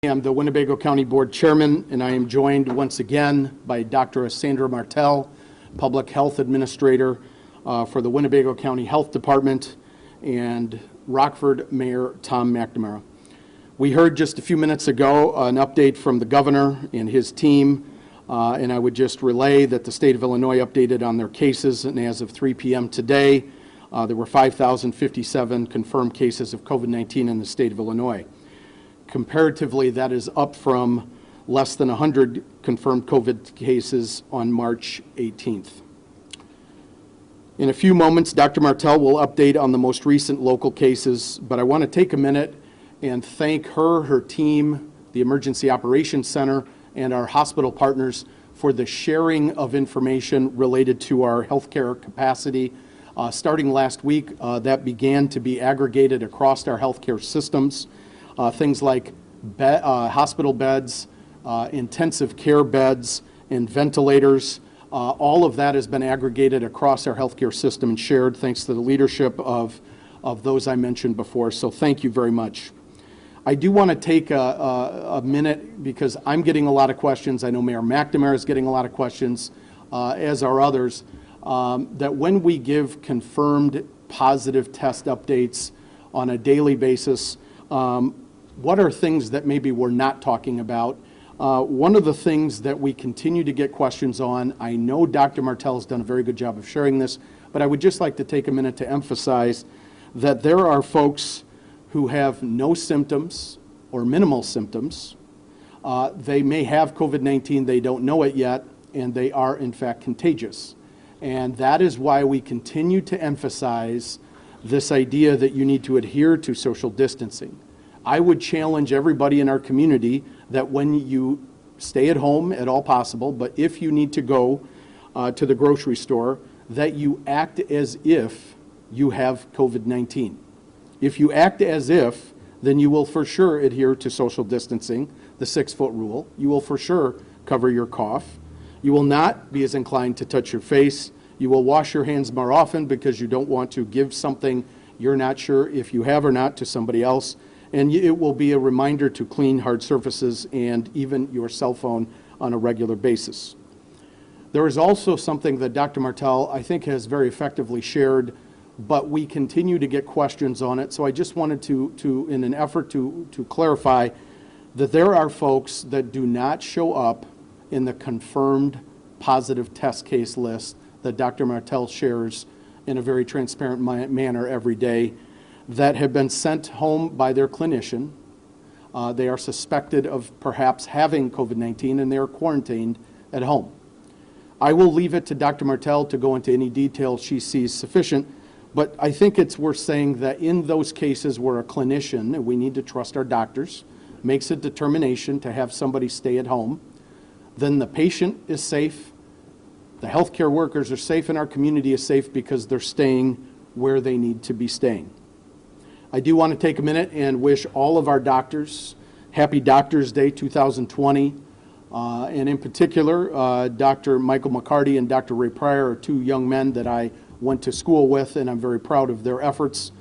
I'm the Winnebago County Board Chairman, and I am joined once again by Dr. Sandra Martell, Public Health Administrator for the Winnebago County Health Department, and Rockford Mayor Tom McNamara. We heard just a few minutes ago an update from the governor and his team, and I would just relay that the state of Illinois updated on their cases, and as of 3 p.m. today, there were 5,057 confirmed cases of COVID-19 in the state of Illinois. Comparatively, that is up from less than 100 confirmed COVID cases on March 18th. In a few moments, Dr. Martell will update on the most recent local cases, but I want to take a minute and thank her team, the Emergency Operations Center, and our hospital partners for the sharing of information related to our healthcare capacity. Starting last week, that began to be aggregated across our healthcare systems. Things like hospital beds, intensive care beds, and ventilators. All of that has been aggregated across our healthcare system and shared thanks to the leadership of those I mentioned before. So thank you very much. I do want to take a minute because I'm getting a lot of questions. I know Mayor McNamara is getting a lot of questions, as are others, that when we give confirmed positive test updates on a daily basis, what are things that maybe we're not talking about? One of the things that we continue to get questions on, I know Dr. Martell has done a very good job of sharing this, but I would just like to take a minute to emphasize that there are folks who have no symptoms or minimal symptoms. They may have COVID-19, they don't know it yet, and they are in fact contagious. And that is why we continue to emphasize this idea that you need to adhere to social distancing. I would challenge everybody in our community that when you stay at home at all possible, but if you need to go to the grocery store, that you act as if you have COVID-19. If you act as if, then you will for sure adhere to social distancing, the 6-foot rule. You will for sure cover your cough. You will not be as inclined to touch your face. You will wash your hands more often because you don't want to give something you're not sure if you have or not to somebody else. And it will be a reminder to clean hard surfaces and even your cell phone on a regular basis. There is also something that Dr. Martell, I think, has very effectively shared, but we continue to get questions on it. So I just wanted to in an effort to clarify that there are folks that do not show up in the confirmed positive test case list that Dr. Martell shares in a very transparent manner every day, that have been sent home by their clinician. They are suspected of perhaps having COVID-19 and they are quarantined at home. I will leave it to Dr. Martell to go into any detail she sees sufficient, but I think it's worth saying that in those cases where a clinician, and we need to trust our doctors, makes a determination to have somebody stay at home, then the patient is safe, the healthcare workers are safe, and our community is safe because they're staying where they need to be staying. I do want to take a minute and wish all of our doctors happy Doctors Day 2020. And in particular, Dr. Michael McCarty and Dr. Ray Pryor are two young men that I went to school with, and I'm very proud of their efforts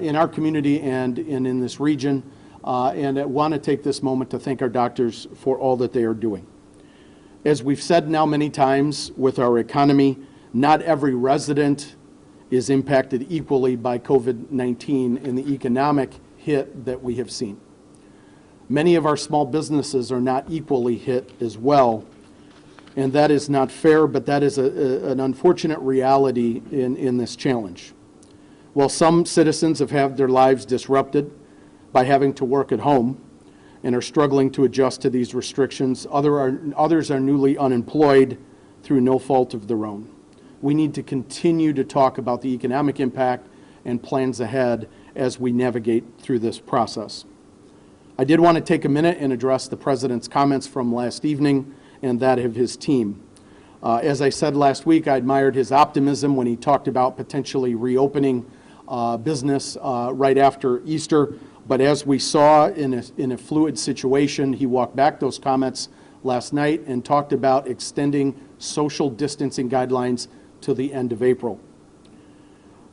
in our community and in this region. And I want to take this moment to thank our doctors for all that they are doing. As we've said now many times with our economy, not every resident is impacted equally by COVID-19 and the economic hit that we have seen. Many of our small businesses are not equally hit as well, and that is not fair, but that is an unfortunate reality in this challenge. While some citizens have had their lives disrupted by having to work at home and are struggling to adjust to these restrictions, others are newly unemployed through no fault of their own. We need to continue to talk about the economic impact and plans ahead as we navigate through this process. I did want to take a minute and address the President's comments from last evening and that of his team. As I said last week, I admired his optimism when he talked about potentially reopening business right after Easter. But as we saw in a fluid situation, he walked back those comments last night and talked about extending social distancing guidelines to the end of April.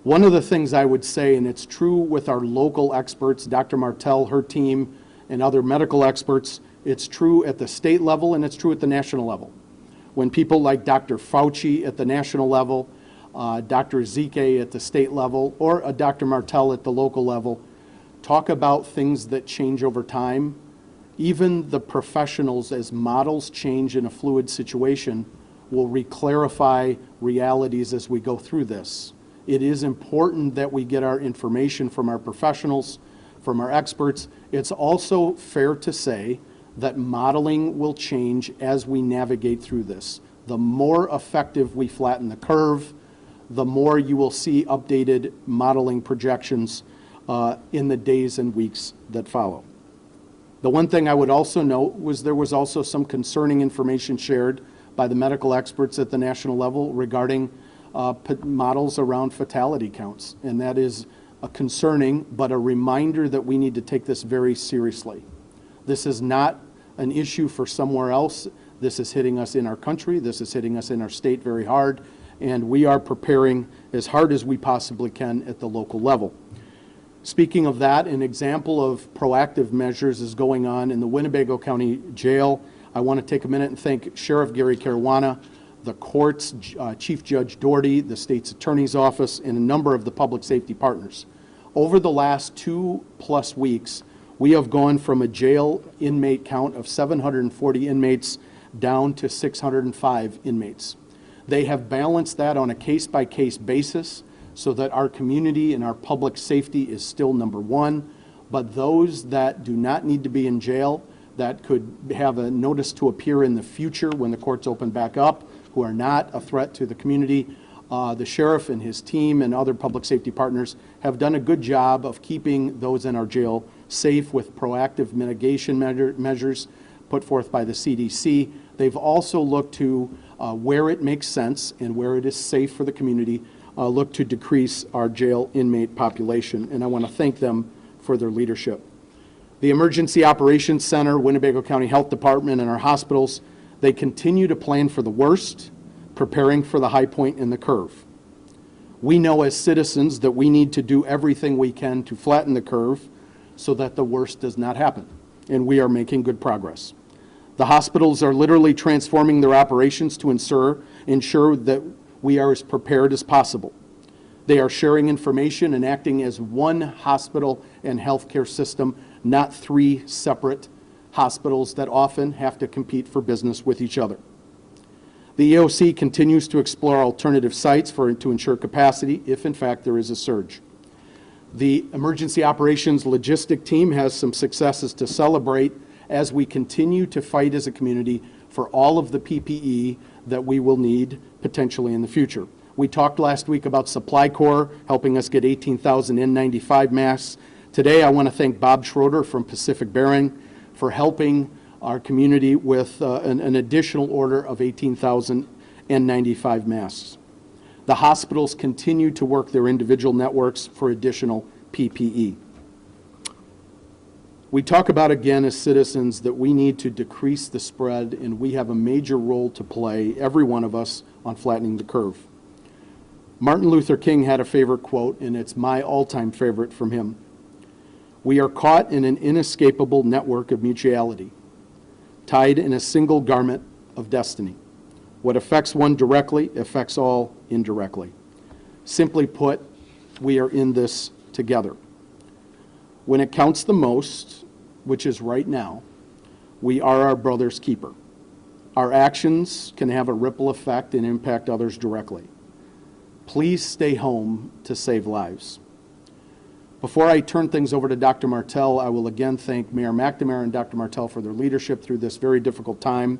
One of the things I would say, and it's true with our local experts, Dr. Martell, her team, and other medical experts. It's true at the state level and it's true at the national level. When people like Dr. Fauci at the national level, Dr. Zike at the state level, or a Dr. Martell at the local level, talk about things that change over time, even the professionals, as models change in a fluid situation, will reclarify realities as we go through this. It is important that we get our information from our professionals, from our experts. It's also fair to say that modeling will change as we navigate through this. The more effective we flatten the curve, the more you will see updated modeling projections in the days and weeks that follow. The one thing I would also note was there was also some concerning information shared by the medical experts at the national level regarding models around fatality counts. And that is concerning, but a reminder that we need to take this very seriously. This is not an issue for somewhere else. This is hitting us in our country. This is hitting us in our state very hard. And we are preparing as hard as we possibly can at the local level. Speaking of that, an example of proactive measures is going on in the Winnebago County Jail. I want to take a minute and thank Sheriff Gary Caruana, the courts, Chief Judge Doherty, the state's attorney's office, and a number of the public safety partners. Over the last 2+ weeks, we have gone from a jail inmate count of 740 inmates down to 605 inmates. They have balanced that on a case-by-case basis so that our community and our public safety is still number one, but those that do not need to be in jail, that could have a notice to appear in the future when the courts open back up, who are not a threat to the community, the sheriff and his team and other public safety partners have done a good job of keeping those in our jail safe with proactive mitigation measures put forth by the CDC. They've also looked to where it makes sense and where it is safe for the community, look to decrease our jail inmate population, and I want to thank them for their leadership. The Emergency Operations Center, Winnebago County Health Department, and our hospitals, they continue to plan for the worst, preparing for the high point in the curve. We know as citizens that we need to do everything we can to flatten the curve so that the worst does not happen, and we are making good progress. The hospitals are literally transforming their operations to ensure that we are as prepared as possible. They are sharing information and acting as one hospital and healthcare system, not three separate hospitals that often have to compete for business with each other. The EOC continues to explore alternative sites to ensure capacity if in fact there is a surge. The Emergency Operations Logistic Team has some successes to celebrate as we continue to fight as a community for all of the PPE that we will need potentially in the future. We talked last week about Supply Corps helping us get 18,000 N95 masks. Today I want to thank Bob Schroeder from Pacific Bearing for helping our community with an additional order of 18,000 N95 masks. The hospitals continue to work their individual networks for additional PPE. We talk about again as citizens that we need to decrease the spread, and we have a major role to play, every one of us, on flattening the curve. Martin Luther King had a favorite quote, and it's my all-time favorite from him. We are caught in an inescapable network of mutuality, tied in a single garment of destiny. What affects one directly affects all indirectly. Simply put, we are in this together. When it counts the most, which is right now, we are our brother's keeper. Our actions can have a ripple effect and impact others directly. Please stay home to save lives. Before I turn things over to Dr. Martell, I will again thank Mayor McNamara and Dr. Martell for their leadership through this very difficult time,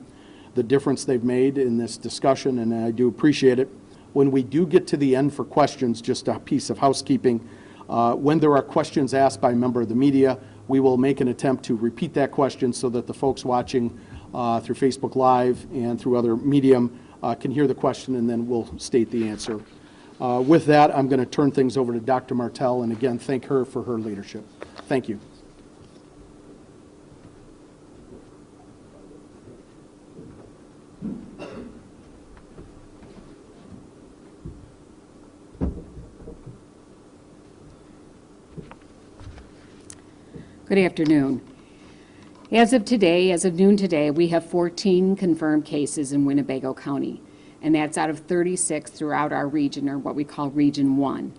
the difference they've made in this discussion, and I do appreciate it. When we do get to the end for questions, just a piece of housekeeping, when there are questions asked by a member of the media, we will make an attempt to repeat that question so that the folks watching through Facebook Live and through other medium can hear the question, and then we'll state the answer. With that, I'm going to turn things over to Dr. Martell, and again, thank her for her leadership. Thank you. Good afternoon. As of today, as of noon today, we have 14 confirmed cases in Winnebago County, and that's out of 36 throughout our region, or what we call Region 1.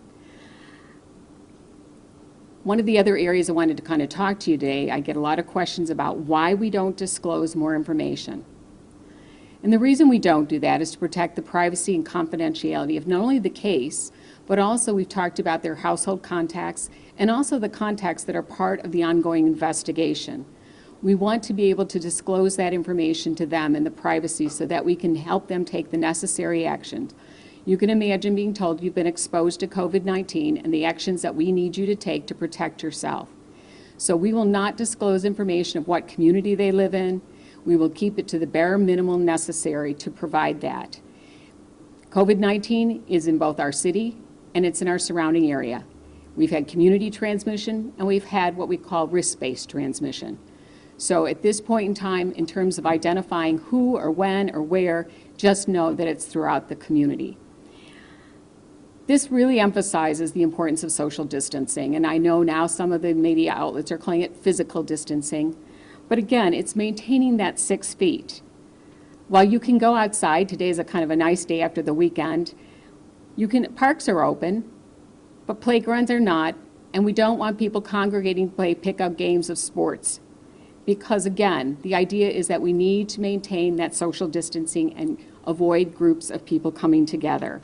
One of the other areas I wanted to kind of talk to you today, I get a lot of questions about why we don't disclose more information. And the reason we don't do that is to protect the privacy and confidentiality of not only the case, but also we've talked about their household contacts and also the contacts that are part of the ongoing investigation. We want to be able to disclose that information to them in the privacy so that we can help them take the necessary actions. You can imagine being told you've been exposed to COVID-19 and the actions that we need you to take to protect yourself. So we will not disclose information of what community they live in. We will keep it to the bare minimum necessary to provide that. COVID-19 is in both our city and it's in our surrounding area. We've had community transmission and we've had what we call risk-based transmission. So at this point in time, in terms of identifying who or when or where, just know that it's throughout the community. This really emphasizes the importance of social distancing, and I know now some of the media outlets are calling it physical distancing, but again, it's maintaining that 6 feet. While you can go outside, today is a kind of a nice day after the weekend, parks are open, but playgrounds are not, and we don't want people congregating to play pickup games of sports. Because again, the idea is that we need to maintain that social distancing and avoid groups of people coming together.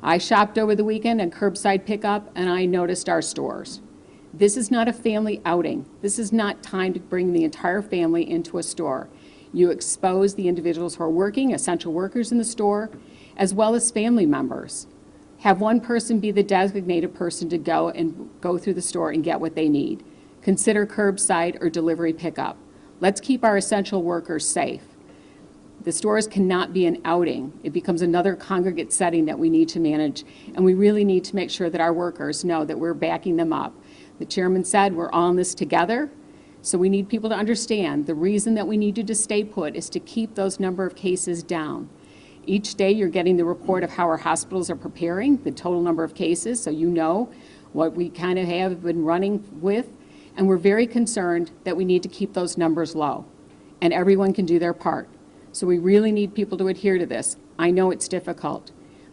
I shopped over the weekend at curbside pickup and I noticed our stores. This is not a family outing. This is not time to bring the entire family into a store. You expose the individuals who are working, essential workers in the store, as well as family members. Have one person be the designated person to go through the store and get what they need. Consider curbside or delivery pickup. Let's keep our essential workers safe. The stores cannot be an outing. It becomes another congregate setting that we need to manage, and we really need to make sure that our workers know that we're backing them up. The chairman said we're all in this together, so we need people to understand the reason that we need you to stay put is to keep those number of cases down. Each day you're getting the report of how our hospitals are preparing, the total number of cases, so you know what we kind of have been running with. And we're very concerned that we need to keep those numbers low, and everyone can do their part. So we really need people to adhere to this. I know it's difficult,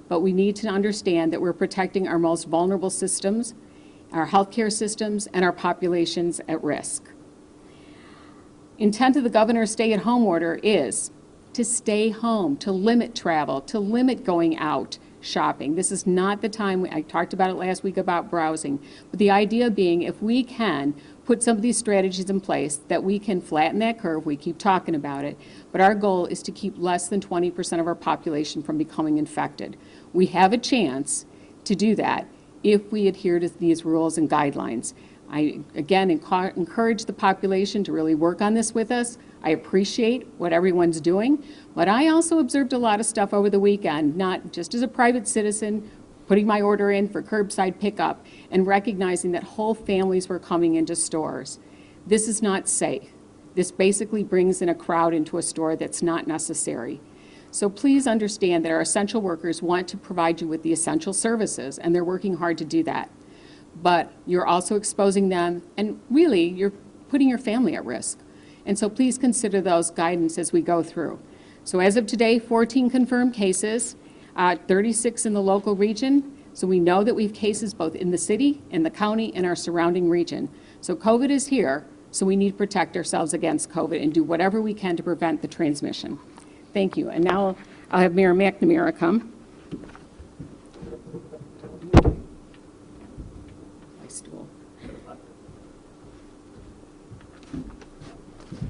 but we need to understand that we're protecting our most vulnerable systems, our healthcare systems, and our populations at risk. Intent of the governor's stay-at-home order is to stay home, to limit travel, to limit going out shopping. This is not the time, I talked about it last week about browsing, but the idea being if we can put some of these strategies in place that we can flatten that curve, we keep talking about it, but our goal is to keep less than 20% of our population from becoming infected. We have a chance to do that if we adhere to these rules and guidelines. I, again, encourage the population to really work on this with us. I appreciate what everyone's doing, but I also observed a lot of stuff over the weekend, not just as a private citizen, putting my order in for curbside pickup and recognizing that whole families were coming into stores. This is not safe. This basically brings in a crowd into a store that's not necessary. So please understand that our essential workers want to provide you with the essential services, and they're working hard to do that. But you're also exposing them, and really, you're putting your family at risk. And so please consider those guidance as we go through. So as of today, 14 confirmed cases, 36 in the local region. So we know that we have cases both in the city, in the county, and our surrounding region. So COVID is here, so we need to protect ourselves against COVID and do whatever we can to prevent the transmission. Thank you. And now I'll have Mayor McNamara come. My stool.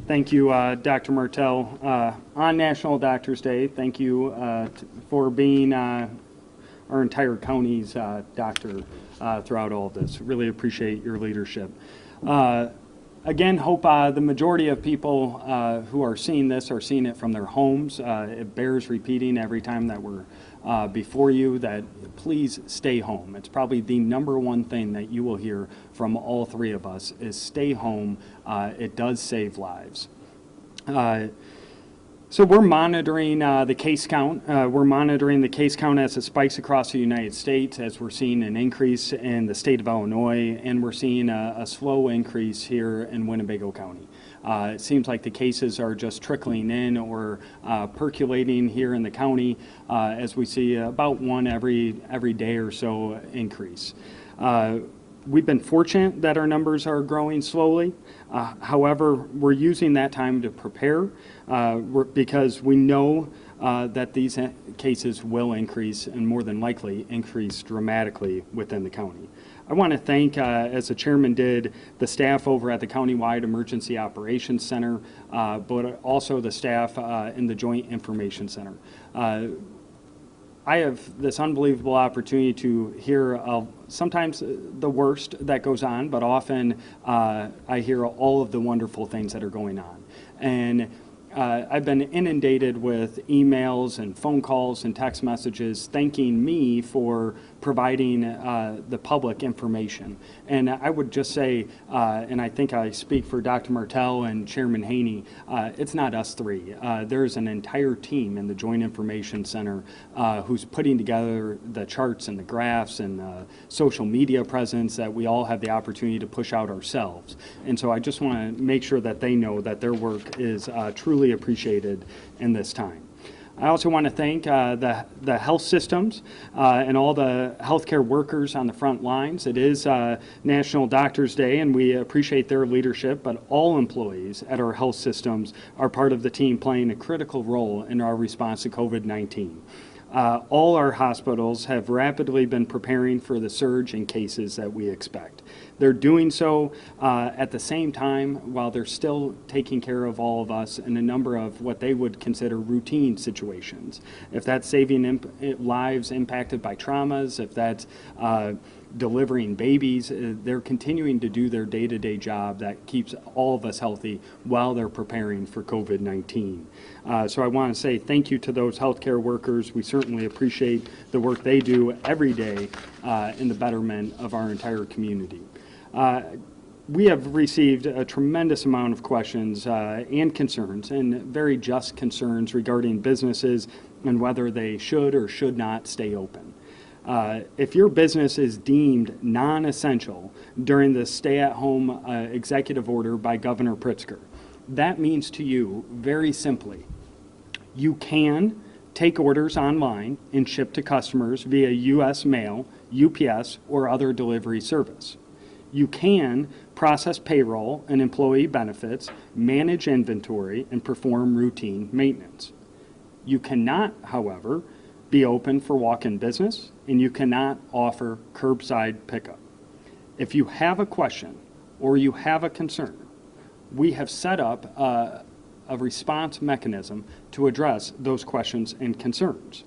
Thank you, Dr. Martell. On National Doctors Day, thank you for being our entire county's doctor throughout all of this. Really appreciate your leadership. Again, hope the majority of people who are seeing this are seeing it from their homes. It bears repeating every time that we're before you that please stay home. It's probably the #1 thing that you will hear from all three of us is stay home. It does save lives. So we're monitoring the case count. We're monitoring the case count as it spikes across the United States, as we're seeing an increase in the state of Illinois, and we're seeing a slow increase here in Winnebago County. It seems like the cases are just trickling in or percolating here in the county as we see about one every day or so increase. We've been fortunate that our numbers are growing slowly. However, we're using that time to prepare because we know that these cases will increase and more than likely increase dramatically within the county. I want to thank, as the chairman did, the staff over at the Countywide Emergency Operations Center, but also the staff in the Joint Information Center. I have this unbelievable opportunity to hear sometimes the worst that goes on, but often I hear all of the wonderful things that are going on. And I've been inundated with emails and phone calls and text messages thanking me for providing the public information. And I would just say, and I think I speak for Dr. Martell and Chairman Haney, it's not us three. There's an entire team in the Joint Information Center who's putting together the charts and the graphs and social media presence that we all have the opportunity to push out ourselves. And so I just want to make sure that they know that their work is truly appreciated in this time. I also want to thank the health systems and all the healthcare workers on the front lines. It is National Doctors Day, and we appreciate their leadership, but all employees at our health systems are part of the team playing a critical role in our response to COVID-19. All our hospitals have rapidly been preparing for the surge in cases that we expect. They're doing so at the same time while they're still taking care of all of us in a number of what they would consider routine situations. If that's saving lives impacted by traumas, if that's delivering babies, they're continuing to do their day-to-day job that keeps all of us healthy while they're preparing for COVID-19. So I want to say thank you to those healthcare workers. We certainly appreciate the work they do every day in the betterment of our entire community. We have received a tremendous amount of questions and concerns, and very just concerns regarding businesses and whether they should or should not stay open. If your business is deemed non-essential during the stay-at-home executive order by Governor Pritzker, that means to you, very simply, you can take orders online and ship to customers via U.S. mail, UPS, or other delivery service. You can process payroll and employee benefits, manage inventory, and perform routine maintenance. You cannot, however, be open for walk-in business, and you cannot offer curbside pickup. If you have a question or you have a concern, we have set up a response mechanism to address those questions and concerns.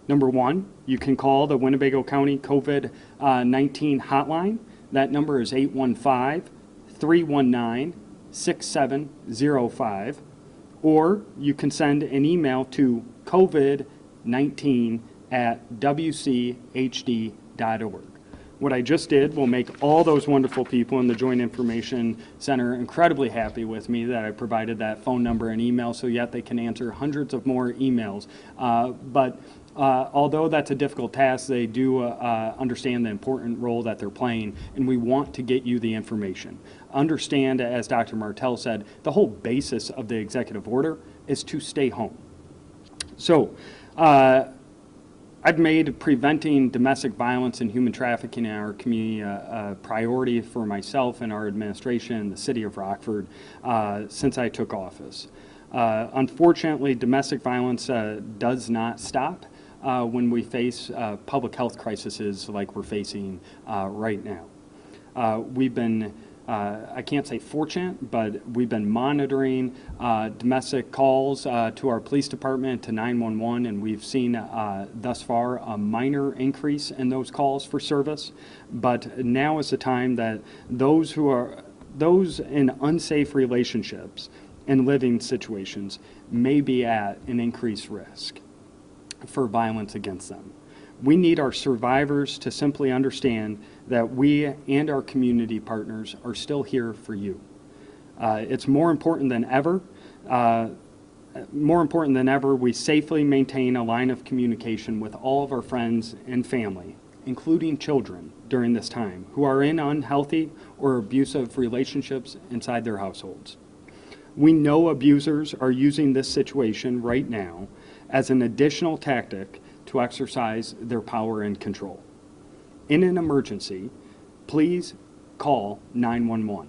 Number one, you can call the Winnebago County COVID-19 hotline. That number is 815-319-6705, or you can send an email to covid19@wchd.org. What I just did will make all those wonderful people in the Joint Information Center incredibly happy with me that I provided that phone number and email, so yet they can answer hundreds of more emails. But although that's a difficult task, they do understand the important role that they're playing, and we want to get you the information. Understand, as Dr. Martell said, the whole basis of the executive order is to stay home. So I've made preventing domestic violence and human trafficking in our community a priority for myself and our administration in the city of Rockford since I took office. Unfortunately, domestic violence does not stop when we face public health crises like we're facing right now. We've been, I can't say fortunate, but we've been monitoring domestic calls to our police department, to 911, and we've seen thus far a minor increase in those calls for service. But now is the time that those in unsafe relationships and living situations may be at an increased risk for violence against them. We need our survivors to simply understand that we and our community partners are still here for you. It's more important than ever more important than ever, we safely maintain a line of communication with all of our friends and family, including children, during this time, who are in unhealthy or abusive relationships inside their households. We know abusers are using this situation right now as an additional tactic to exercise their power and control. In an emergency, please call 911.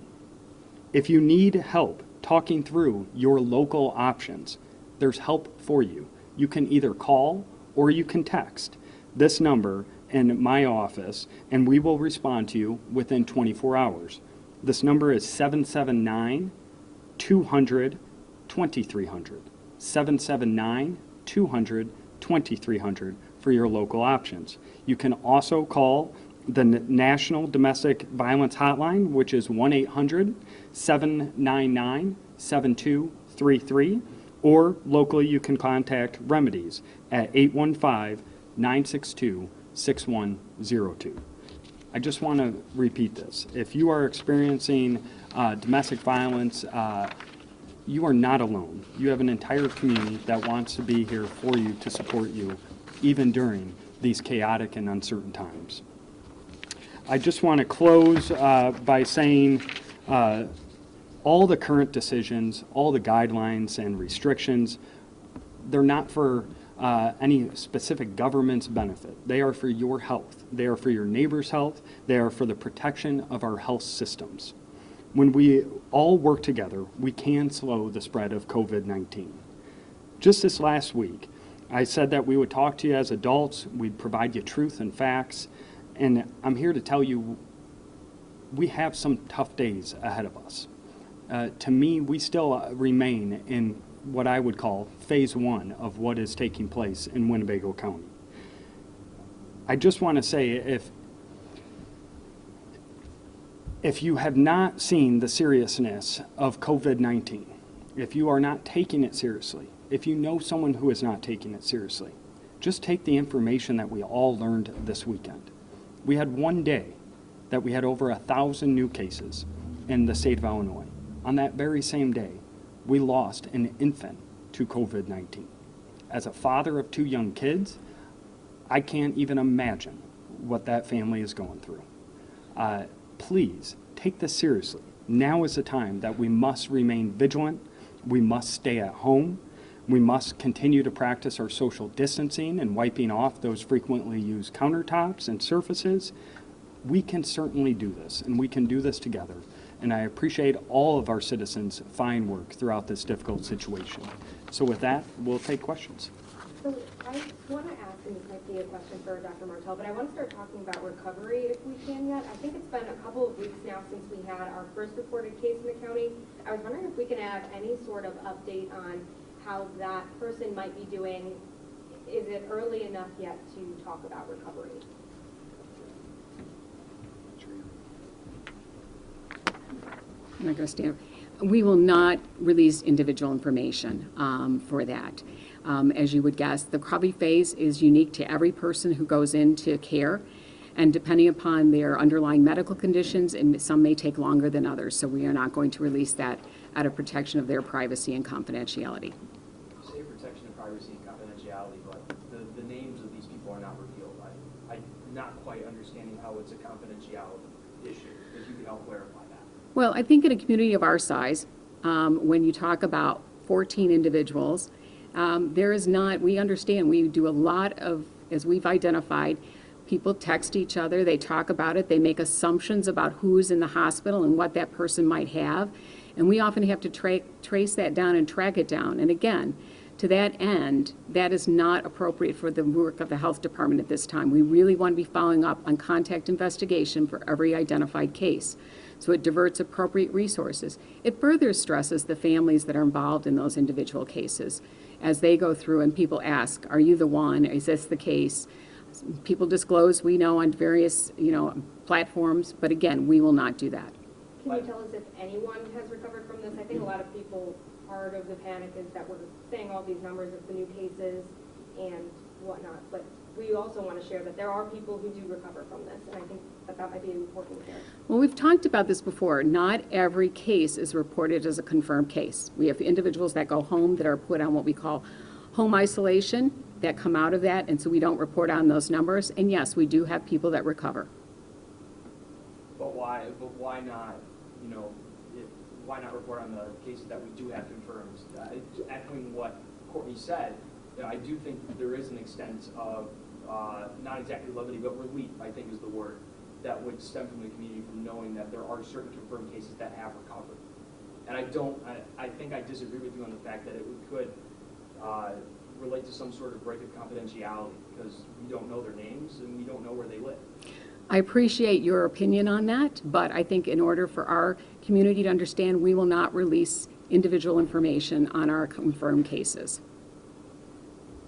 If you need help talking through your local options, there's help for you. You can either call or you can text this number in my office, and we will respond to you within 24 hours. This number is 779-200-2300. 779-200-2300 for your local options. You can also call the National Domestic Violence Hotline, which is 1-800-799-7233, or locally you can contact Remedies at 815-962-6102. I just want to repeat this. If you are experiencing domestic violence, you are not alone. You have an entire community that wants to be here for you, to support you, even during these chaotic and uncertain times. I just want to close by saying all the current decisions, all the guidelines and restrictions, they're not for any specific government's benefit. They are for your health. They are for your neighbor's health. They are for the protection of our health systems. When we all work together, we can slow the spread of COVID-19. Just this last week, I said that we would talk to you as adults, we'd provide you truth and facts, and I'm here to tell you we have some tough days ahead of us. To me, we still remain in what I would call phase one of what is taking place in Winnebago County. I just want to say, if you have not seen the seriousness of COVID-19, if you are not taking it seriously, if you know someone who is not taking it seriously, just take the information that we all learned this weekend. We had one day that we had over 1,000 new cases in the state of Illinois. On that very same day, we lost an infant to COVID-19. As a father of 2 young kids, I can't even imagine what that family is going through. Please take this seriously. Now is the time that we must remain vigilant. We must stay at home. We must continue to practice our social distancing and wiping off those frequently used countertops and surfaces. We can certainly do this, and we can do this together. And I appreciate all of our citizens' fine work throughout this difficult situation. So with that, we'll take questions. So I want to ask, and this might be a question for Dr. Martell, but I want to start talking about recovery if we can yet. I think it's been a couple of weeks now since we had our first reported case in the county. I was wondering if we can have any sort of update on how that person might be doing. Is it early enough yet to talk about recovery? I'm not going to stand. We will not release individual information for that. As you would guess, the recovery phase is unique to every person who goes into care, and depending upon their underlying medical conditions, and some may take longer than others, so we are not going to release that out of protection of their privacy and confidentiality. You say protection of privacy and confidentiality, but the names of these people are not revealed. I'm not quite understanding how it's a confidentiality issue, if you can help clarify that. Well, I think in a community of our size, when you talk about 14 individuals, there is not, we understand, we do a lot of, as we've identified, people text each other, they talk about it, they make assumptions about who's in the hospital and what that person might have, and we often have to trace that down and track it down. And again, to that end, that is not appropriate for the work of the health department at this time. We really want to be following up on contact investigation for every identified case. So it diverts appropriate resources. It further stresses the families that are involved in those individual cases as they go through and people ask, are you the one? Is this the case? People disclose, we know, on various platforms, but again, we will not do that. Can you tell us if anyone has recovered from this? I think a lot of people, part of the panic is that we're saying all these numbers of the new cases and whatnot, but we also want to share that there are people who do recover from this, and I think that that might be important here. Well, we've talked about this before. Not every case is reported as a confirmed case. We have individuals that go home that are put on what we call home isolation that come out of that, and so we don't report on those numbers. And yes, we do have people that recover. But why not, you know, why not report on the cases that we do have confirmed? Echoing what Courtney said, you know, I do think that there is an extent of, not exactly levity, but relief, I think is the word, that would stem from the community from knowing that there are certain confirmed cases that have recovered. And I think I disagree with you on the fact that it could relate to some sort of break of confidentiality, because we don't know their names and we don't know where they live. I appreciate your opinion on that, but I think in order for our community to understand, we will not release individual information on our confirmed cases.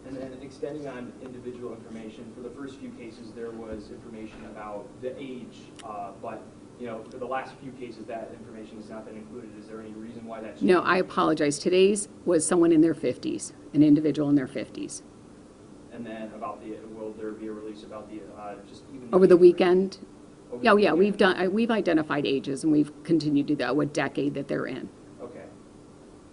And then extending on individual information, for the first few cases, there was information about the age, but, you know, for the last few cases, that information has not been included. Is there any reason why that's changed? No, I apologize. Today's was someone in their 50s, an individual in their 50s. And then about will there be a release about the, just even? Over the age range? weekend? Over Oh, the yeah, weekend? we've identified ages, and we've continued to do that, what decade that they're in. Okay.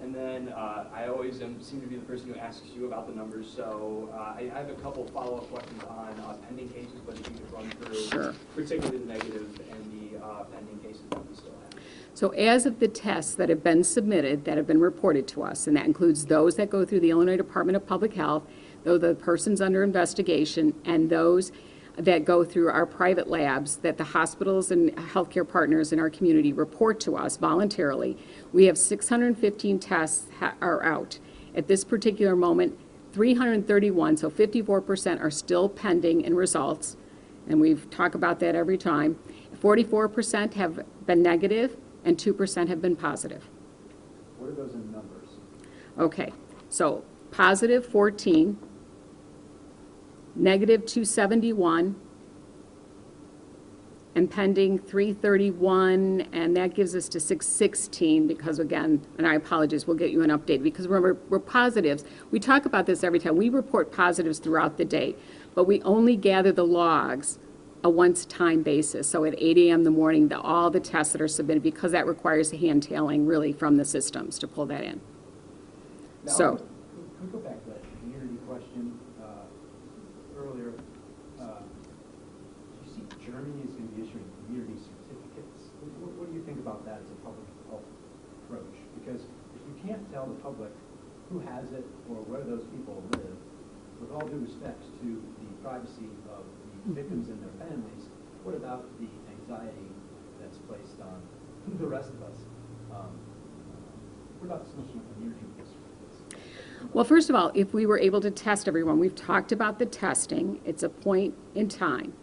And then I always seem to be the person who asks you about the numbers, so I have a couple follow-up questions on pending cases, but if you could run through Sure. particularly the negative and the pending cases that we still have. So as of the tests that have been submitted, that have been reported to us, and that includes those that go through the Illinois Department of Public Health, though the persons under investigation, and those that go through our private labs that the hospitals and healthcare partners in our community report to us voluntarily, we have 615 tests are out. At this particular moment, 331, so 54%, are still pending in results, and we've talked about that every time. 44% have been negative, and 2% have been positive. What are those in numbers? Okay, so positive 14, negative 271, and pending 331, and that gives us to 616 because, again, and I apologize, we'll get you an update because remember, we're positives. We talk about this every time. We report positives throughout the day, but we only gather the logs a once-time basis. So at 8 a.m. in the morning, all the tests that are submitted, because that requires hand-tailing really from the systems to pull that in. Now, So. Can we go back to that community question earlier? You see Germany is going to be issuing community certificates. What do you think about that as a public health approach? Because if you can't tell the public who has it or where those people live, with all due respect to the privacy of the victims and their families, what about the anxiety that's placed on the rest of us? What about so much community certificates? Well, first of all, if we were able to test everyone, we've talked about the testing. It's a point in time.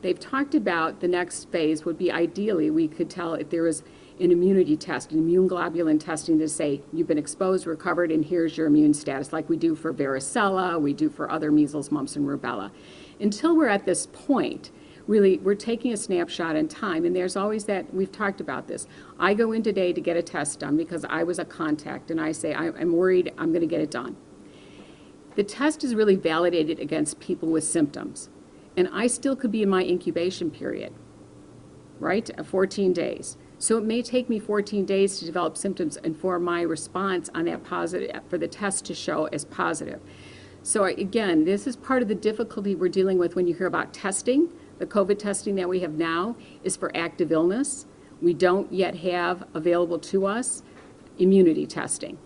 They've talked about the next phase would be ideally we could tell if there is an immunity test, an immune globulin testing to say you've been exposed, recovered, and here's your immune status, like we do for varicella, we do for other measles, mumps, and rubella. Until we're at this point, really, we're taking a snapshot in time, and there's always that, we've talked about this. I go in today to get a test done because I was a contact, and I say, I'm worried, I'm going to get it done. The test is really validated against people with symptoms, and I still could be in my incubation period, right, 14 days. So it may take me 14 days to develop symptoms and for my response on that positive, for the test to show as positive. So again, this is part of the difficulty we're dealing with when you hear about testing. The COVID testing that we have now is for active illness. We don't yet have available to us immunity testing.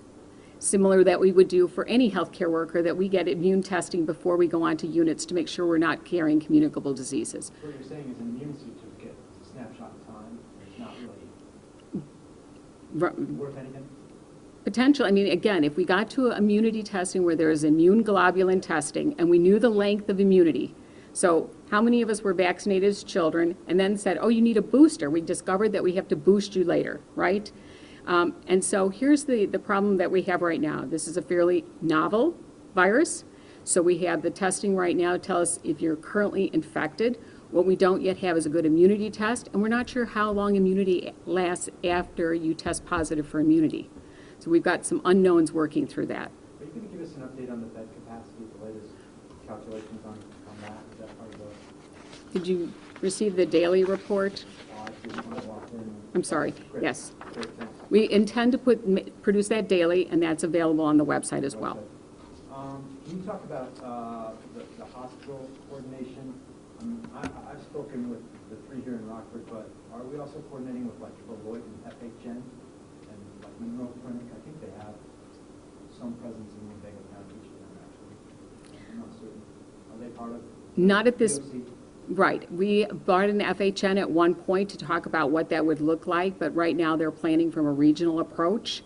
Similar that we would do for any healthcare worker, that we get immune testing before we go on to units to make sure we're not carrying communicable diseases. What you're saying is an immune certificate, it's a snapshot in time, it's not really worth anything? Potential, I mean, again, if we got to immunity testing where there is immune globulin testing and we knew the length of immunity, so how many of us were vaccinated as children and then said, oh, you need a booster? We discovered that we have to boost you later, right? And so here's the problem that we have right now. This is a fairly novel virus. So we have the testing right now to tell us if you're currently infected. What we don't yet have is a good immunity test, and we're not sure how long immunity lasts after you test positive for immunity. So we've got some unknowns working through that. Are you going to give us an update on the bed capacity, the latest calculations on that? Is that part of the, Did you receive the daily report? I see when I walked in? I'm sorry, Great. yes. Great, thanks. We intend to produce that daily, and that's available on the website as well. Can you talk about the hospital coordination? I've spoken with the three here in Rockford, but are we also coordinating with like Beloit and FHN and like Monroe Clinic? I think they have some presence in Winnebago County, each of them actually. I'm not certain. Are they part of? Not at this, POC? right. We brought in FHN at one point to talk about what that would look like, but right now they're planning from a regional approach.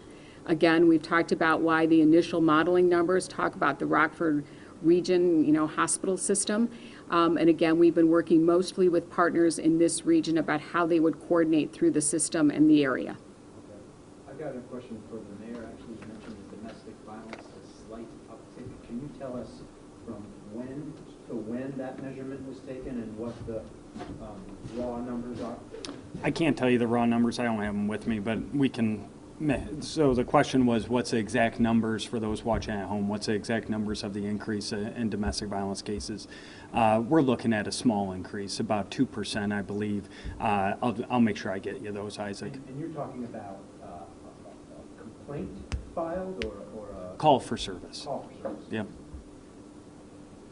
Again, we've talked about why the initial modeling numbers talk about the Rockford region, hospital system. And again, we've been working mostly with partners in this region about how they would coordinate through the system and the area. Okay. I've got a question for the mayor. Actually, you mentioned domestic violence, a slight uptick. Can you tell us from when to when that measurement was taken and what the raw numbers are? I can't tell you the raw numbers, I don't have them with me, but we can, so the question was, what's the exact numbers for those watching at home? What's the exact numbers of the increase in domestic violence cases? We're looking at a small increase, about 2%, I believe. I'll make sure I get you those, Isaac. And you're talking about a complaint filed or a Call for service. call for service? Yep.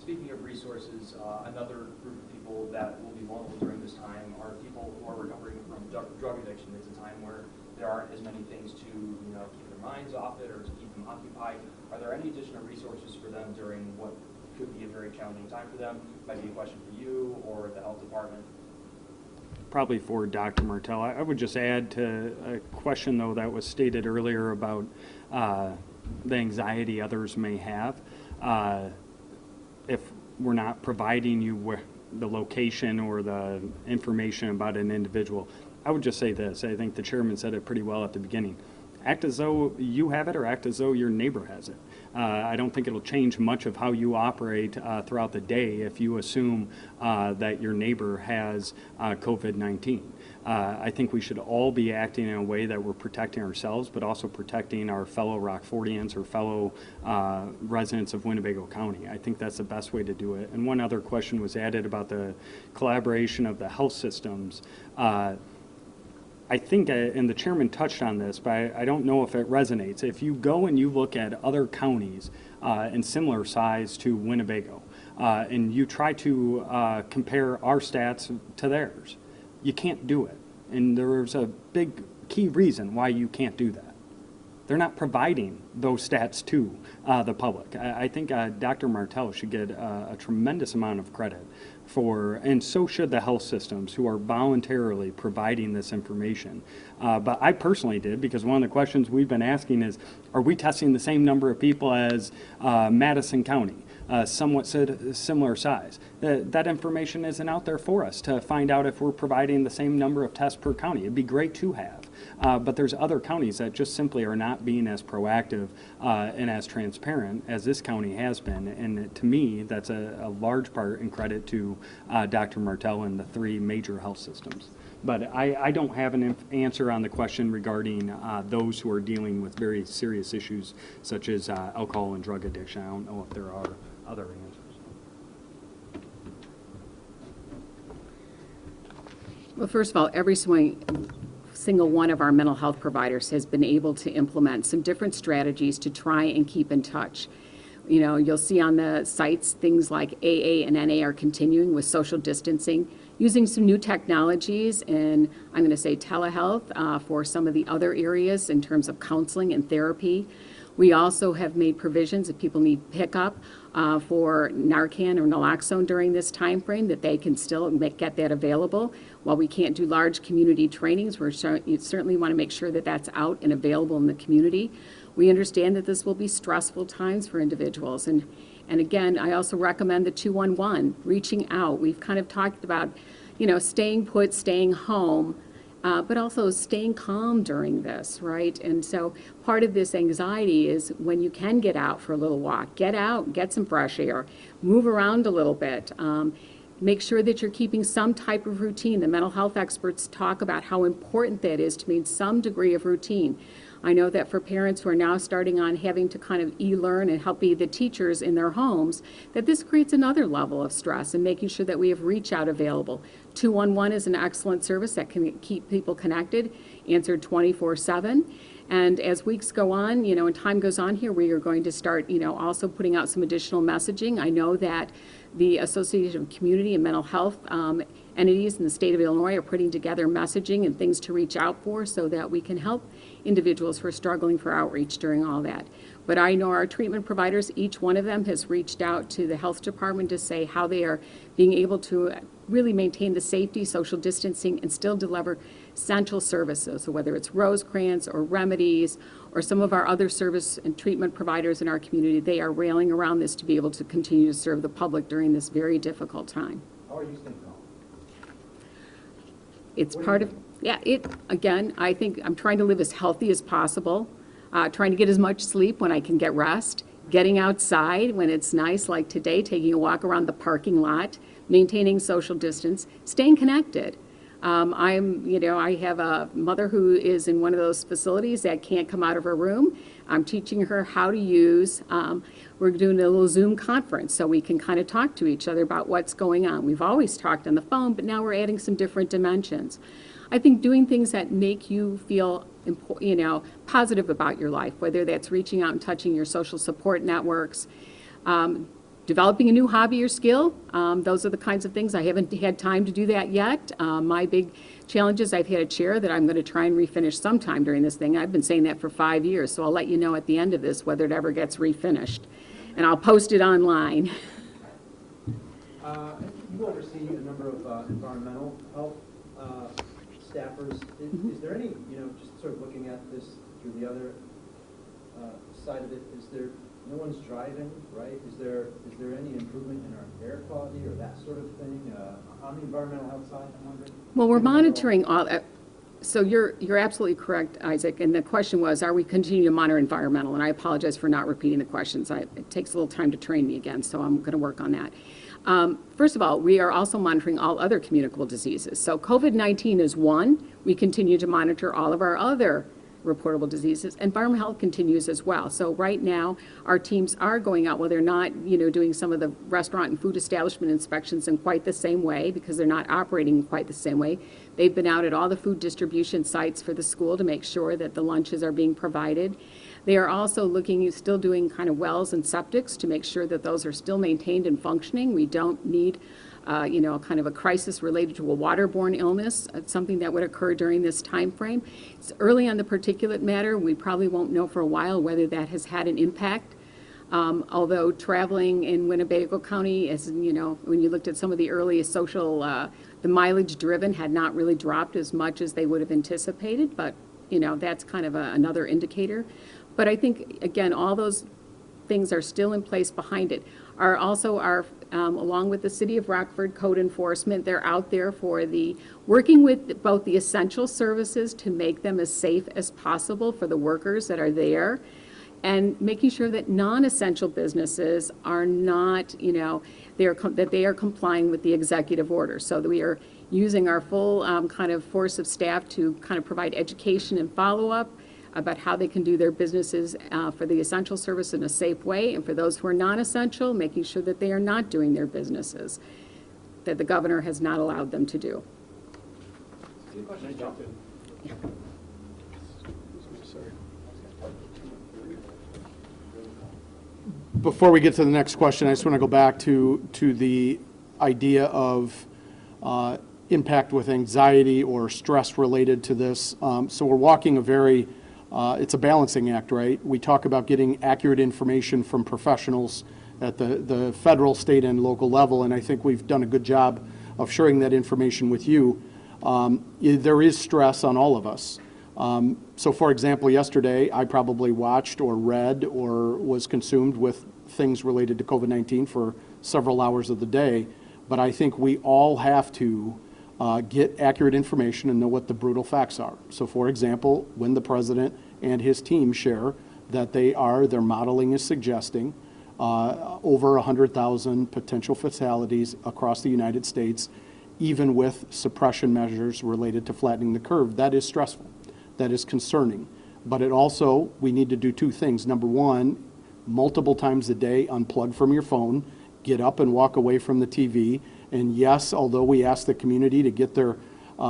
Speaking of resources, another group of people that will be vulnerable during this time are people who are recovering from drug addiction. It's a time where there aren't as many things to keep their minds off it or to keep them occupied. Are there any additional resources for them during what could be a very challenging time for them? Might be a question for you or the health department. Probably for Dr. Martell. I would just add to a question, though, that was stated earlier about the anxiety others may have. If we're not providing you with the location or the information about an individual, I would just say this. I think the chairman said it pretty well at the beginning. Act as though you have it or act as though your neighbor has it. I don't think it'll change much of how you operate throughout the day if you assume that your neighbor has COVID-19. I think we should all be acting in a way that we're protecting ourselves, but also protecting our fellow Rockfordians or fellow residents of Winnebago County. I think that's the best way to do it. And one other question was added about the collaboration of the health systems. I think, and the chairman touched on this, but I don't know if it resonates. If you go and you look at other counties in similar size to Winnebago, and you try to compare our stats to theirs, you can't do it. And there's a big key reason why you can't do that. They're not providing those stats to the public. I think Dr. Martell should get a tremendous amount of credit for, and so should the health systems who are voluntarily providing this information. But I personally did, because one of the questions we've been asking is, are we testing the same number of people as Madison County? Somewhat similar size. That information isn't out there for us to find out if we're providing the same number of tests per county. It'd be great to have, but there's other counties that just simply are not being as proactive and as transparent as this county has been. And to me, that's a large part in credit to Dr. Martell and the three major health systems. But I don't have an answer on the question regarding those who are dealing with very serious issues such as alcohol and drug addiction. I don't know if there are other answers. Well, first of all, every single one of our mental health providers has been able to implement some different strategies to try and keep in touch. You'll see on the sites things like AA and NA are continuing with social distancing, using some new technologies, and I'm going to say telehealth for some of the other areas in terms of counseling and therapy. We also have made provisions if people need pickup for Narcan or naloxone during this time frame, that they can still get that available. While we can't do large community trainings, you certainly want to make sure that that's out and available in the community. We understand that this will be stressful times for individuals. And again, I also recommend the 211, reaching out. We've kind of talked about, staying put, staying home, but also staying calm during this, right? And so part of this anxiety is when you can get out for a little walk, get out, get some fresh air, move around a little bit. Make sure that you're keeping some type of routine. The mental health experts talk about how important that is to meet some degree of routine. I know that for parents who are now starting on having to kind of e-learn and help be the teachers in their homes, that this creates another level of stress and making sure that we have reach out available. 211 is an excellent service that can keep people connected, answered 24/7. And as weeks go on, and time goes on here, we are going to start, also putting out some additional messaging. I know that the Association of Community and Mental Health entities in the state of Illinois are putting together messaging and things to reach out for so that we can help individuals who are struggling for outreach during all that. But I know our treatment providers, each one of them has reached out to the health department to say how they are being able to really maintain the safety, social distancing, and still deliver essential services. So whether it's Rosecrans or Remedies or some of our other service and treatment providers in our community, they are railing around this to be able to continue to serve the public during this very difficult time. How are you staying calm? It's part of, again, I think I'm trying to live as healthy as possible, trying to get as much sleep when I can get rest, getting outside when it's nice, like today, taking a walk around the parking lot, maintaining social distance, staying connected. I have a mother who is in one of those facilities that can't come out of her room. I'm teaching her how to use, we're doing a little Zoom conference so we can kind of talk to each other about what's going on. We've always talked on the phone, but now we're adding some different dimensions. I think doing things that make you feel, positive about your life, whether that's reaching out and touching your social support networks, developing a new hobby or skill, those are the kinds of things. I haven't had time to do that yet. My big challenge is I've had a chair that I'm going to try and refinish sometime during this thing. I've been saying that for 5 years, so I'll let you know at the end of this whether it ever gets refinished. And I'll post it online. You oversee a number of environmental health staffers. Is there any, just sort of looking at this through the other side of it, is there, no one's driving, right? Is there any improvement in our air quality or that sort of thing on the environmental health side, I'm wondering? Well, we're monitoring all, so you're absolutely correct, Isaac, and the question was, are we continuing to monitor environmental? And I apologize for not repeating the questions. It takes a little time to train me again, so I'm going to work on that. First of all, we are also monitoring all other communicable diseases. So COVID-19 is one. We continue to monitor all of our other reportable diseases. Environmental health continues as well. So right now, our teams are going out, well, they're not, doing some of the restaurant and food establishment inspections in quite the same way because they're not operating in quite the same way. They've been out at all the food distribution sites for the school to make sure that the lunches are being provided. They are also still doing kind of wells and septics to make sure that those are still maintained and functioning. We don't need kind of a crisis related to a waterborne illness, something that would occur during this time frame. It's early on the particulate matter. We probably won't know for a while whether that has had an impact. Although traveling in Winnebago County, as when you looked at some of the earliest social, the mileage driven had not really dropped as much as they would have anticipated, but that's kind of another indicator. But I think, again, all those things are still in place behind it. Along with the City of Rockford Code Enforcement, they're out there for working with both the essential services to make them as safe as possible for the workers that are there, and making sure that non-essential businesses are not, that they are complying with the executive order. So that we are using our full kind of force of staff to kind of provide education and follow-up about how they can do their businesses for the essential service in a safe way, and for those who are non-essential, making sure that they are not doing their businesses that the governor has not allowed them to do. Before we get to the next question, I just want to go back to the idea of impact with anxiety or stress related to this. So we're walking it's a balancing act, right? We talk about getting accurate information from professionals at the federal, state, and local level, and I think we've done a good job of sharing that information with you. There is stress on all of us. So for example, yesterday, I probably watched or read or was consumed with things related to COVID-19 for several hours of the day, but I think we all have to get accurate information and know what the brutal facts are. So for example, when the president and his team share that their modeling is suggesting over 100,000 potential fatalities across the United States, even with suppression measures related to flattening the curve, that is stressful. That is concerning. But it also, we need to do two things. Number one, multiple times a day, unplug from your phone, get up and walk away from the TV. And yes, although we ask the community to get their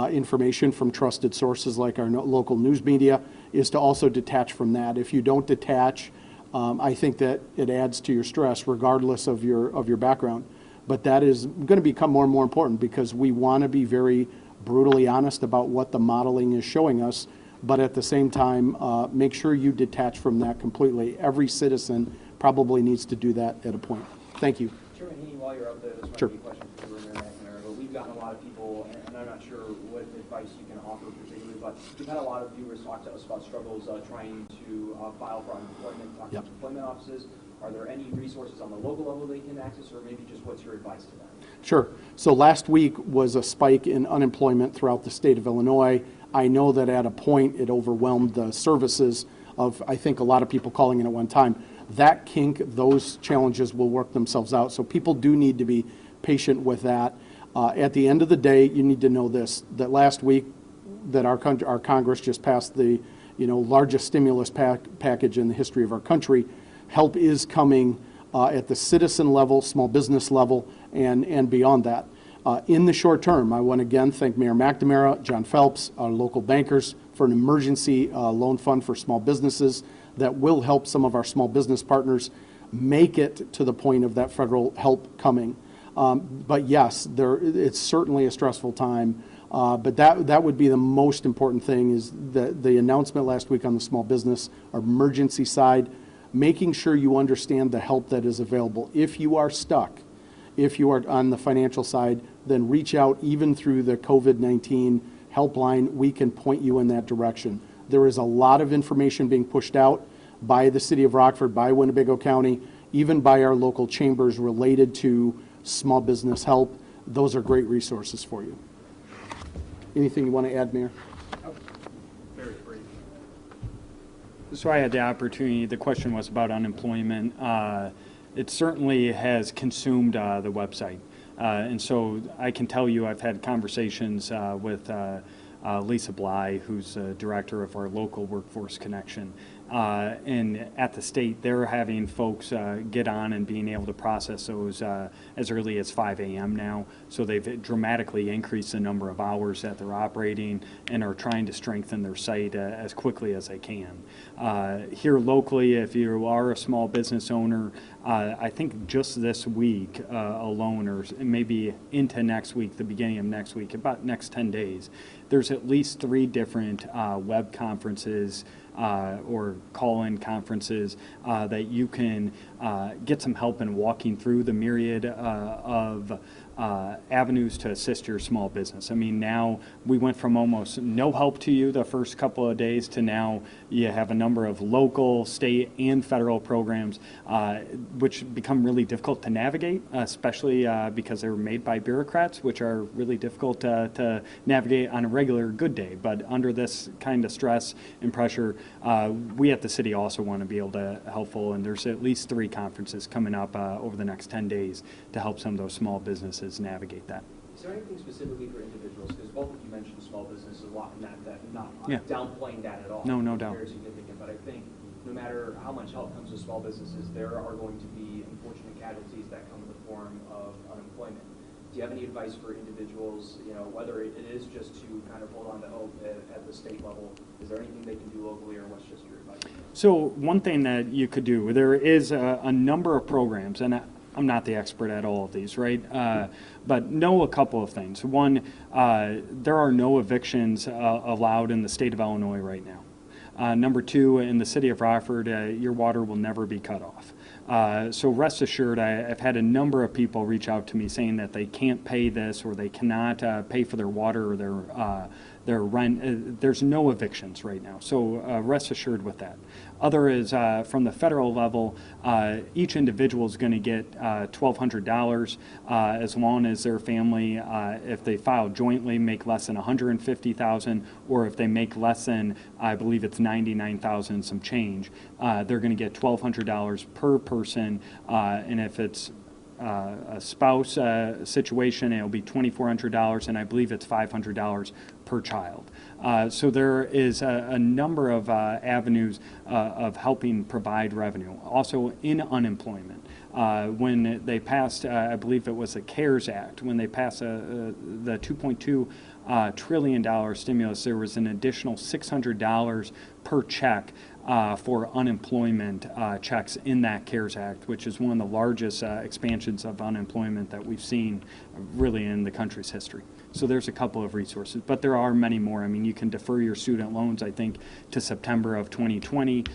information from trusted sources like our local news media, is to also detach from that. If you don't detach, I think that it adds to your stress regardless of your background. But that is going to become more and more important because we want to be very brutally honest about what the modeling is showing us, but at the same time, make sure you detach from that completely. Every citizen probably needs to do that at a point. Thank you. Chairman Heaney, while you're up there, this might Sure. be a question for Mayor McNamara, but we've gotten a lot of people, and I'm not sure what advice you can offer particularly, but we've had a lot of viewers talk to us about struggles trying to file for unemployment, talk to Yep. employment offices. Are there any resources on the local level they can access, or maybe just what's your advice to them? Sure. So last week was a spike in unemployment throughout the state of Illinois. I know that at a point it overwhelmed the services of, I think, a lot of people calling in at one time. That kink, those challenges will work themselves out. So people do need to be patient with that. At the end of the day, you need to know this, that last week that our Congress just passed the largest stimulus package in the history of our country. Help is coming at the citizen level, small business level, and beyond that. In the short term, I want to again thank Mayor McNamara, John Phelps, our local bankers for an emergency loan fund for small businesses that will help some of our small business partners make it to the point of that federal help coming. But yes, it's certainly a stressful time. But that would be the most important thing is the announcement last week on the small business emergency side, making sure you understand the help that is available. If you are stuck, if you are on the financial side, then reach out even through the COVID-19 helpline. We can point you in that direction. There is a lot of information being pushed out by the city of Rockford, by Winnebago County, even by our local chambers related to small business help. Those are great resources for you. Anything you want to add, Mayor? Very brief. So I had the opportunity, the question was about unemployment. It certainly has consumed the website. And so I can tell you I've had conversations with Lisa Bly, who's the director of our local workforce connection. And at the state, they're having folks get on and being able to process those as early as 5 a.m. now. So they've dramatically increased the number of hours that they're operating and are trying to strengthen their site as quickly as they can. Here locally, if you are a small business owner, I think just this week alone, or maybe into next week, the beginning of next week, about next 10 days, there's at least 3 different web conferences or call-in conferences that you can get some help in walking through the myriad of avenues to assist your small business. I mean, now we went from almost no help to you the first couple of days to now you have a number of local, state, and federal programs which become really difficult to navigate, especially because they were made by bureaucrats, which are really difficult to navigate on a regular good day. But under this kind of stress and pressure, we at the city also want to be able to helpful, and there's at least 3 conferences coming up over the next 10 days to help some of those small businesses navigate that. Is there anything specifically for individuals? Because both of you mentioned small businesses a lot, and that not Yeah. downplaying that at all. No It's doubt. very significant, but I think no matter how much help comes to small businesses, there are going to be unfortunate casualties that come in the form of unemployment. Do you have any advice for individuals, whether it is just to kind of hold on to hope at the state level? Is there anything they can do locally, or what's just your advice? So one thing that you could do, there is a number of programs, and I'm not the expert at all of these, right? But know a couple of things. One, there are no evictions allowed in the state of Illinois right now. Number 2, in the city of Rockford, your water will never be cut off. So rest assured, I've had a number of people reach out to me saying that they can't pay this or they cannot pay for their water or their rent. There's no evictions right now, so rest assured with that. Other is from the federal level, each individual is going to get $1,200 as long as their family, if they file jointly, make less than $150,000, or if they make less than, I believe it's $99,000 some change, they're going to get $1,200 per person, and if it's a spouse situation, it'll be $2,400, and I believe it's $500 per child. So there is a number of avenues of helping provide revenue. Also in unemployment, when they passed, I believe it was the CARES Act, when they passed the $2.2 trillion stimulus, there was an additional $600 per check for unemployment checks in that CARES Act, which is one of the largest expansions of unemployment that we've seen really in the country's history. So there's a couple of resources, but there are many more. I mean, you can defer your student loans, I think, to September of 2020.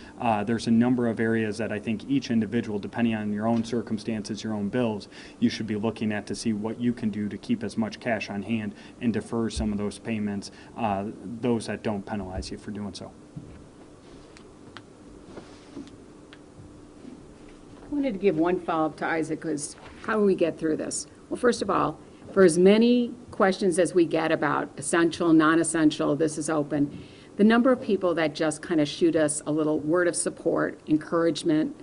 There's a number of areas that I think each individual, depending on your own circumstances, your own bills, you should be looking at to see what you can do to keep as much cash on hand and defer some of those payments, those that don't penalize you for doing so. I wanted to give one follow-up to Isaac, because how do we get through this? Well, first of all, for as many questions as we get about essential, non-essential, this is open, the number of people that just kind of shoot us a little word of support, encouragement,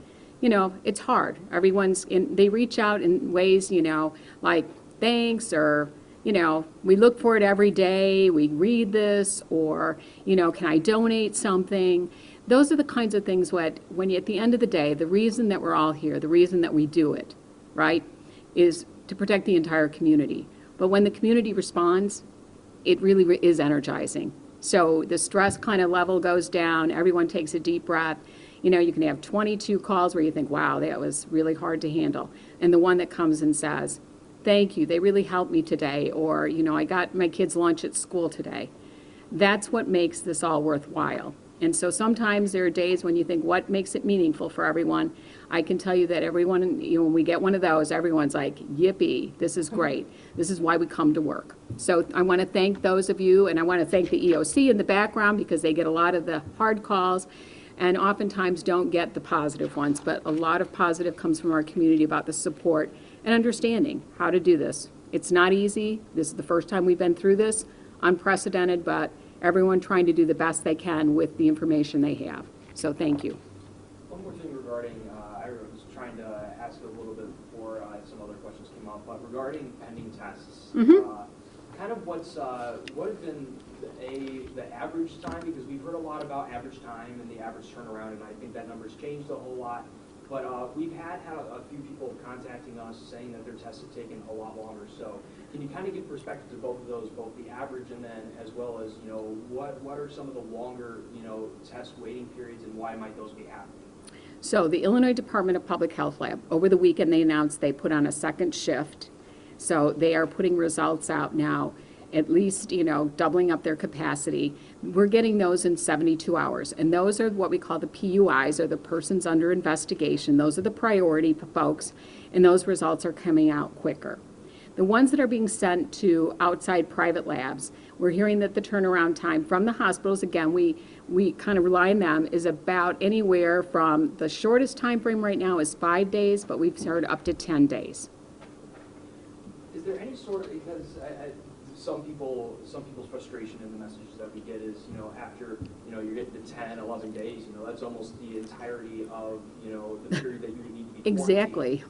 you know, it's hard. They reach out in ways, you know, like thanks, or, you know, we look for it every day, we read this, or, you know, can I donate something? Those are the kinds of things when you, at the end of the day, the reason that we're all here, the reason that we do it, right, is to protect the entire community. But when the community responds, it really is energizing. So the stress kind of level goes down, everyone takes a deep breath. You know, you can have 22 calls where you think, wow, that was really hard to handle. And the one that comes and says, thank you, they really helped me today, or, you know, I got my kids' lunch at school today. That's what makes this all worthwhile. And so sometimes there are days when you think, what makes it meaningful for everyone? I can tell you that everyone, you know, when we get one of those, everyone's like, yippee, this is great. This is why we come to work. So I want to thank those of you, and I want to thank the EOC in the background, because they get a lot of the hard calls and oftentimes don't get the positive ones. But a lot of positive comes from our community about the support and understanding how to do this. It's not easy. This is the first time we've been through this, unprecedented, but everyone trying to do the best they can with the information they have. So thank you. One more thing regarding, I was trying to ask a little bit before some other questions came up, but regarding pending tests, kind of what has been the average time? Because we've heard a lot about average time and the average turnaround, and I think that number's changed a whole lot. But we've had a few people contacting us saying that their tests have taken a lot longer. So can you kind of give perspective to both of those, both the average and then as well as, you know, what are some of the longer, you know, test waiting periods, and why might those be happening? So the Illinois Department of Public Health Lab, over the weekend they announced they put on a second shift. So they are putting results out now, at least, you know, doubling up their capacity. We're getting those in 72 hours. And those are what we call the PUIs, or the persons under investigation. Those are the priority folks, and those results are coming out quicker. The ones that are being sent to outside private labs, we're hearing that the turnaround time from the hospitals, again, we kind of rely on them, is about anywhere from, the shortest time frame right now is 5 days, but we've heard up to 10 days. Is there any sort of, because some people's frustration in the messages that we get is, you know, after, you know, you're getting to 10, 11 days, you know, that's almost the entirety of, you know, the period that you would need to be Exactly.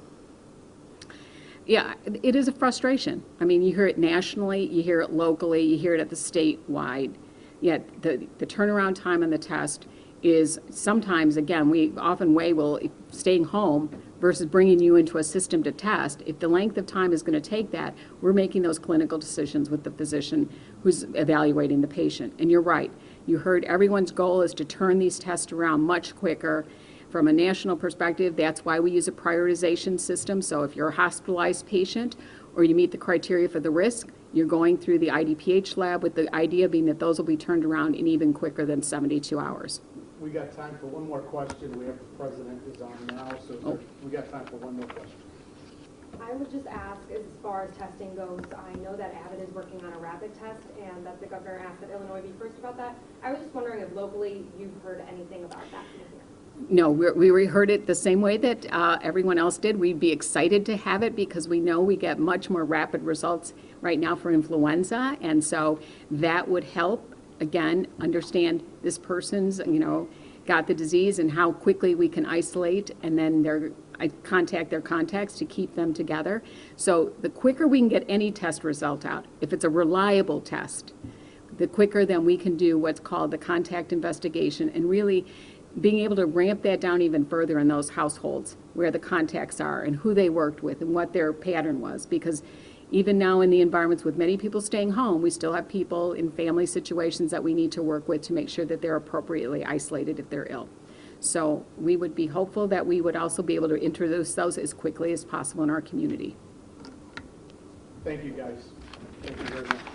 Yeah, it is a frustration. I mean, you hear it nationally, you hear it locally, you hear it at the statewide. Yet the turnaround time on the test is sometimes, again, we often weigh, well, staying home versus bringing you into a system to test. If the length of time is going to take that, we're making those clinical decisions with the physician who's evaluating the patient. And you're right. You heard everyone's goal is to turn these tests around much quicker. From a national perspective, that's why we use a prioritization system. So if you're a hospitalized patient or you meet the criteria for the risk, you're going through the IDPH lab, with the idea being that those will be turned around in even quicker than 72 hours. We got time for one more question. We have the president is on now, so we got time for one more question. I would just ask, as far as testing goes, I know that Abbott is working on a rapid test, and that the governor asked that Illinois be first about that. I was just wondering if locally you've heard anything about that from here. No, we heard it the same way that everyone else did. We'd be excited to have it because we know we get much more rapid results right now for influenza, and so that would help, again, understand this person's, you know, got the disease and how quickly we can isolate, and then contact their contacts to keep them together. So the quicker we can get any test result out, if it's a reliable test, the quicker then we can do what's called the contact investigation and really being able to ramp that down even further in those households where the contacts are and who they worked with and what their pattern was. Because even now in the environments with many people staying home, we still have people in family situations that we need to work with to make sure that they're appropriately isolated if they're ill. So we would be hopeful that we would also be able to introduce those as quickly as possible in our community. Thank you, guys. Thank you very much.